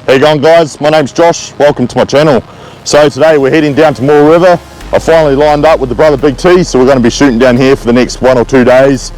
How you going, guys? My name's Josh. Welcome to my channel. So today we're heading down to Moore River. I finally lined up with the brother Big T, so we're going to be shooting down here for the next 1 or 2 days,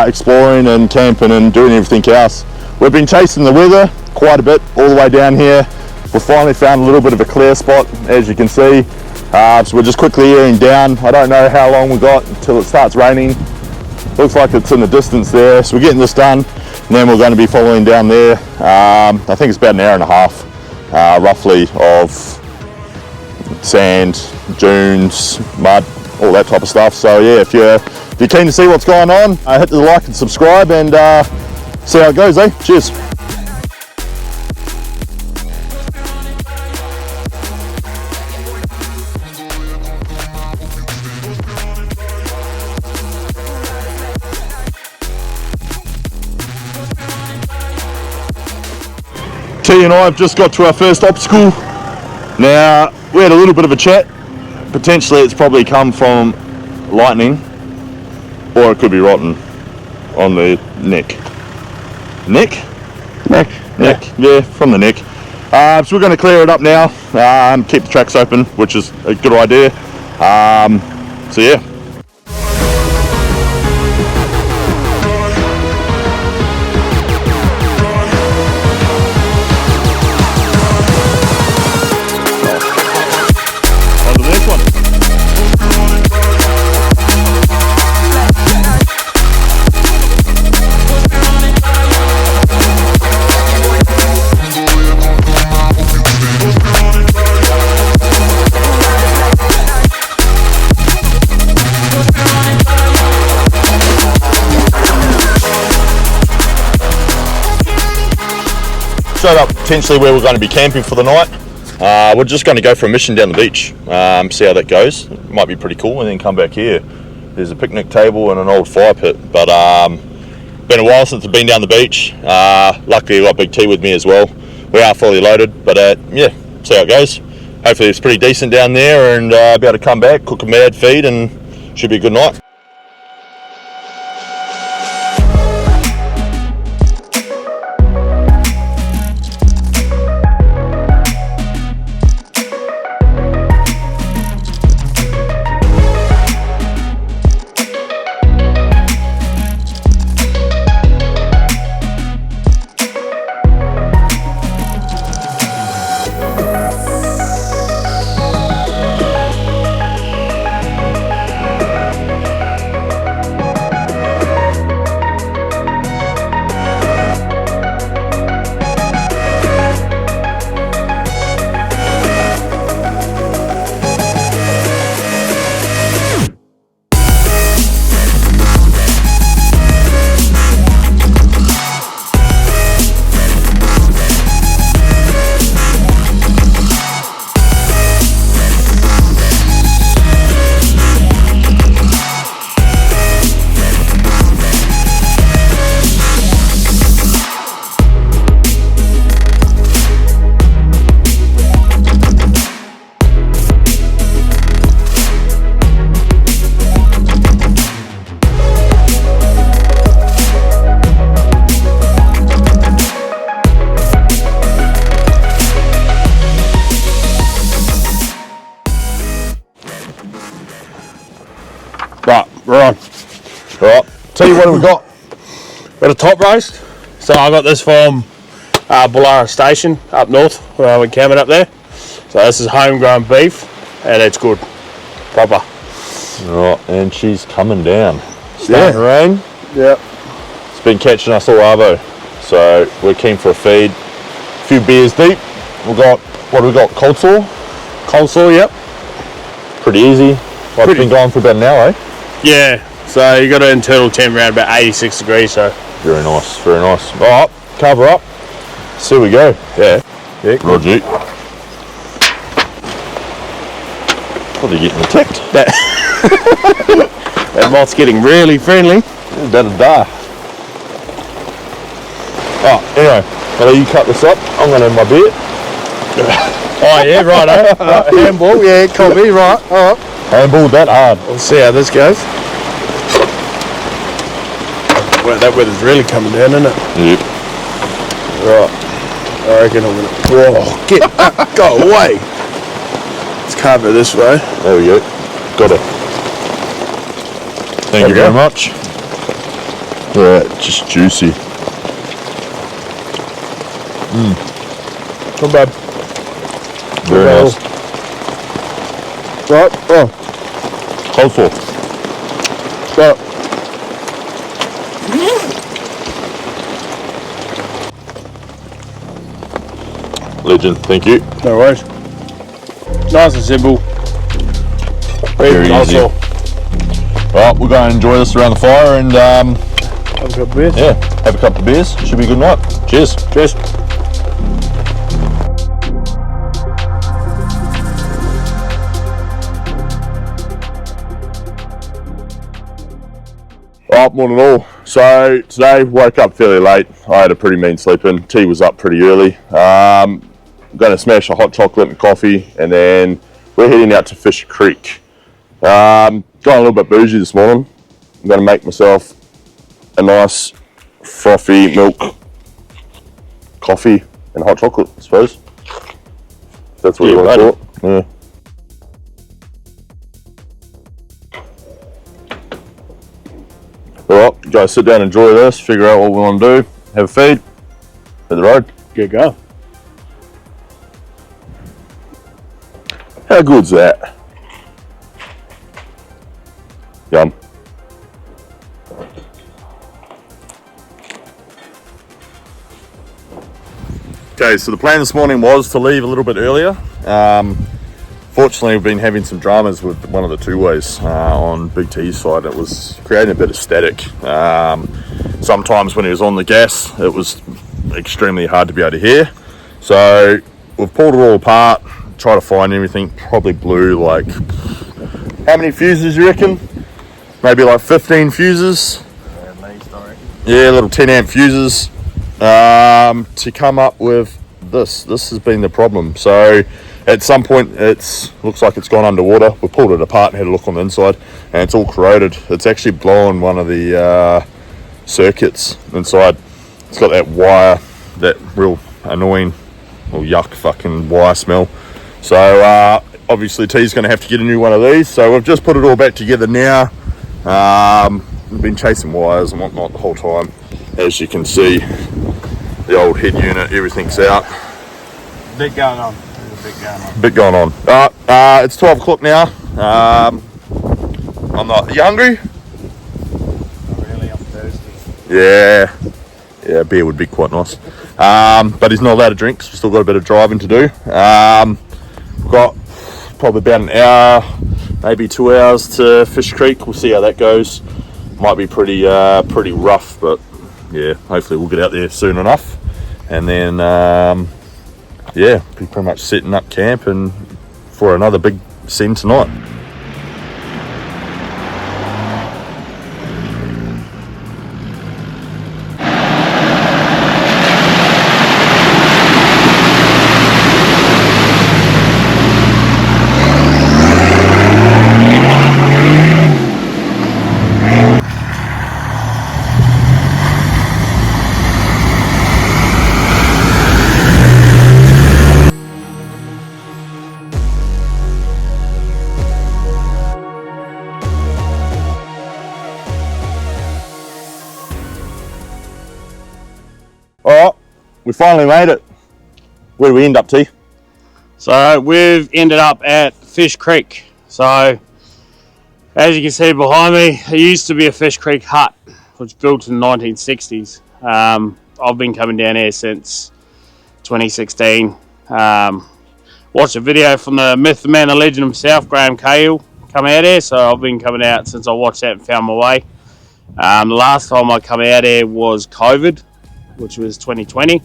exploring and camping and doing everything else. We've been chasing the weather quite a bit all the way down here. We finally found a little bit of a clear spot, as you can see. So we're just quickly heading down. I don't know how long we got until it starts raining. Looks like it's in the distance there. So we're getting this done, and then we're going to be following down there. I think it's about an hour and a half, roughly, of sand, dunes, mud, all that type of stuff. So yeah, if you're keen to see what's going on, hit the like and subscribe, and see how it goes, eh? Cheers. T and I have just got to our first obstacle. Now, we had a little bit of a chat. Potentially it's probably come from lightning, or it could be rotten on the neck. Neck? Neck, yeah, from the neck. So we're going to clear it up now, keep the tracks open, which is a good idea. So yeah. Showed up potentially where we're going to be camping for the night. We're just going to go for a mission down the beach, see how that goes. It might be pretty cool, and then come back here. There's a picnic table and an old fire pit, but been a while since I've been down the beach. Luckily I've got Big T with me as well. We are fully loaded, but yeah, see how it goes. Hopefully it's pretty decent down there, and be able to come back, cook a mad feed, and should be a good night. Right. Tell you what we got. Got a top roast. So I got this from Bullara Station up north when I went camping up there. So this is homegrown beef, and it's good, proper. Right, and she's coming down. Starting to rain. Yep. It's been catching us all arvo, so we're keen for a feed. A few beers deep. We've got, what do we got? Cold slaw. Coleslaw, yep. Pretty easy. It's been going for about an hour, eh? Yeah, so you got an internal temp around about 86 degrees, so. Very nice, very nice. All right, cover up. See we go. Yeah. Roger. Probably getting attacked. That moth's getting really friendly. It's about to die. Oh, anyway, I'll let you cut this up. I'm going to have my beer. Oh yeah, right, handball, yeah, copy, right, all right. Handball that hard. We'll see how this goes. Well, that weather's really coming down, isn't it? Yep. Right. I reckon I'm gonna. Whoa, get up, go away. Let's carve it this way. There we go. Got it. Thank you very much. Yeah, just juicy. Not bad. Very nice. Right. Oh. Cold for. Right. Legend, thank you. No worries. Nice and simple. Very easy. Well, we're going to enjoy this around the fire and Have a couple of beers. yeah, have a couple of beers. Should be a good night. Cheers. Cheers. Right, morning all. So today woke up fairly late. I had a pretty mean sleep in. Tea was up pretty early. I'm going to smash a hot chocolate and coffee, and then we're heading out to Fish Creek. Got a little bit bougie this morning. I'm going to make myself a nice frothy milk coffee and hot chocolate, I suppose. That's what you want to call it. Yeah. Alright, guys, sit down, enjoy this, figure out what we want to do, have a feed, hit the road. Get going. How good's that? Yum. Okay, so the plan this morning was to leave a little bit earlier. Fortunately, we've been having some dramas with one of the two-ways on Big T's side. It was creating a bit of static. Sometimes when he was on the gas, it was extremely hard to be able to hear. So we've pulled it all apart, tried to find everything, probably blew like, how many fuses you reckon? Maybe like 15 fuses. Yeah, at least, I reckon. Yeah, little 10 amp fuses to come up with this. This has been the problem. So at some point it looks like it's gone underwater. We pulled it apart and had a look on the inside, and it's all corroded. It's actually blown one of the circuits inside. It's got that wire, that real annoying or yuck fucking wire smell. So obviously T's going to have to get a new one of these. So we've just put it all back together now. We've been chasing wires and whatnot the whole time. As you can see, the old head unit, everything's out. Bit going on. There's a bit going on. Bit going on. It's 12 o'clock now. I'm not. Are you hungry? Not really, I'm thirsty. Yeah, beer would be quite nice. But he's not allowed to drink, so we've still got a bit of driving to do. We've got probably about an hour, maybe 2 hours to Fish Creek. We'll see how that goes. Might be pretty rough, but yeah, hopefully we'll get out there soon enough. And then, yeah, be pretty much setting up camp and for another big scene tonight. Alright, we finally made it. Where do we end up, T? So we've ended up at Fish Creek. So as you can see behind me, it used to be a Fish Creek hut, which was built in the 1960s. I've been coming down here since 2016. Watched a video from the myth, the man, the legend himself, Graham Cahill, come out here. So I've been coming out since I watched that and found my way. The last time I come out here was COVID, which was 2020.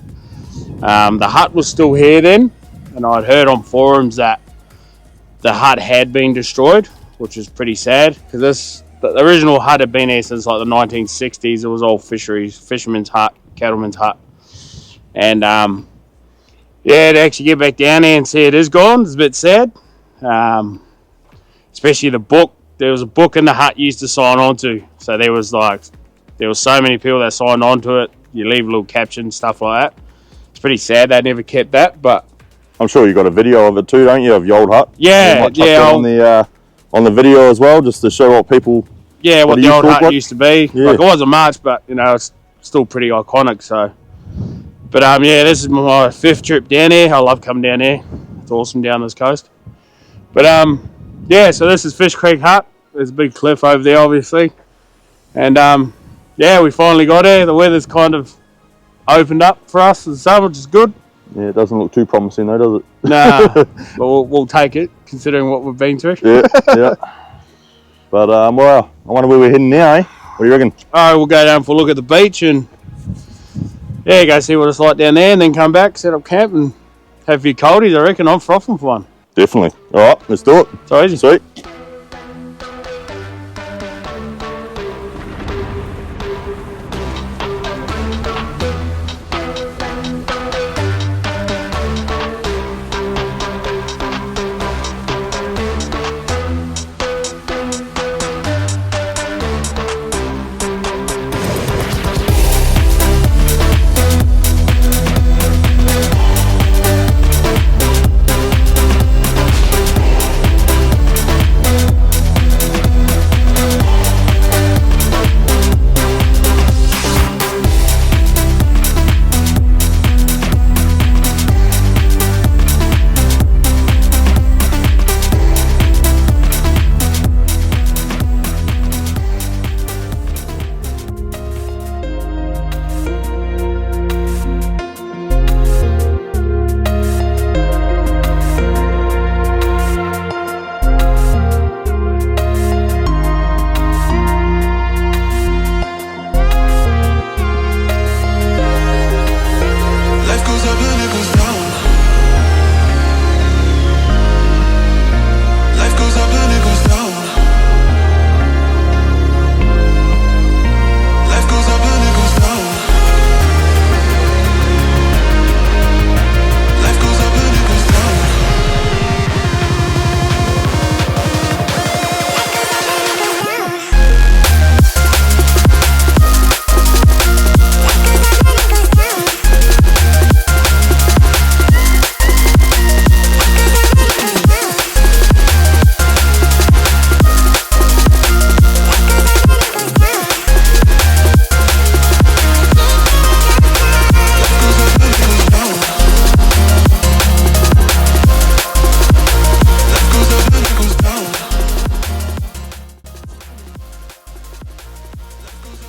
The hut was still here then, and I'd heard on forums that the hut had been destroyed, which was pretty sad, because the original hut had been here since like the 1960s. It was all fisherman's hut, cattleman's hut. And yeah, to actually get back down there and see it is gone, it's a bit sad. Especially the book. There was a book in the hut you used to sign on to. So there was so many people that signed on to it. You leave a little caption, stuff like that. It's pretty sad they never kept that, but I'm sure you got a video of it too, don't you, of your old hut? Yeah, you might chuck that on the video as well, just to show what people. Yeah, what the old hut used to be. Yeah. Like, it wasn't much, but you know, it's still pretty iconic. So, but yeah, this is my 5th trip down here. I love coming down here. It's awesome down this coast. But yeah, so this is Fish Creek Hut. There's a big cliff over there, obviously, and yeah, we finally got here. The weather's kind of opened up for us in the summer, which is good. Yeah, it doesn't look too promising though, does it? Nah, but we'll take it, considering what we've been through. Yeah, yeah. But well, I wonder where we're heading now, eh? What do you reckon? Oh, we'll go down for a look at the beach and yeah, go see what it's like down there, and then come back, set up camp, and have a few coldies. I reckon I'm frothing for one. Definitely. All right, let's do it. So easy. Sweet.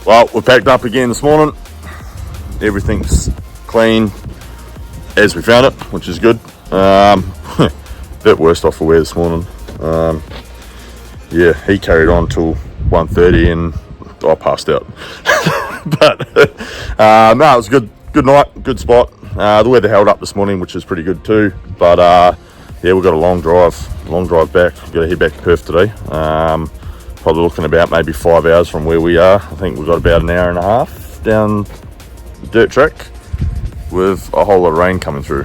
Well, we're packed up again this morning. Everything's clean as we found it, which is good. Bit worse off for wear this morning. Yeah, he carried on till 1:30 and I passed out. But no, it was a good night, good spot. The weather held up this morning, which is pretty good too. But yeah, we've got a long drive back. We've got to head back to Perth today. Probably looking about maybe 5 hours from where we are. I think we've got about an hour and a half down the dirt track with a whole lot of rain coming through.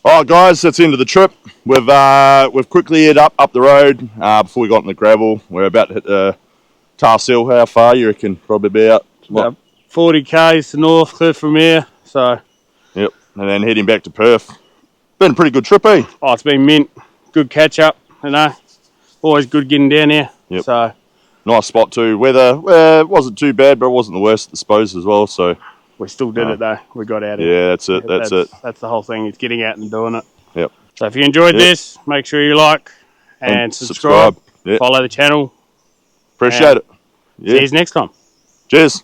Alright guys, that's the end of the trip. We've quickly headed up the road before we got in the gravel. We're about to hit the Task Hill. How far you reckon? Probably about 40 k's to North Cliff from here. So yep, and then heading back to Perth. Been a pretty good trip, eh? Oh, it's been mint. Good catch up, you know. Always good getting down here. Yep. So nice spot too. Weather wasn't too bad, but it wasn't the worst, I suppose, as well. So we still did it though. We got out of it. Yeah, that's it. That's it. That's the whole thing. It's getting out and doing it. Yep. So if you enjoyed this, make sure you like and subscribe. Yep. Follow the channel. Appreciate it. Yeah. See you next time. Cheers.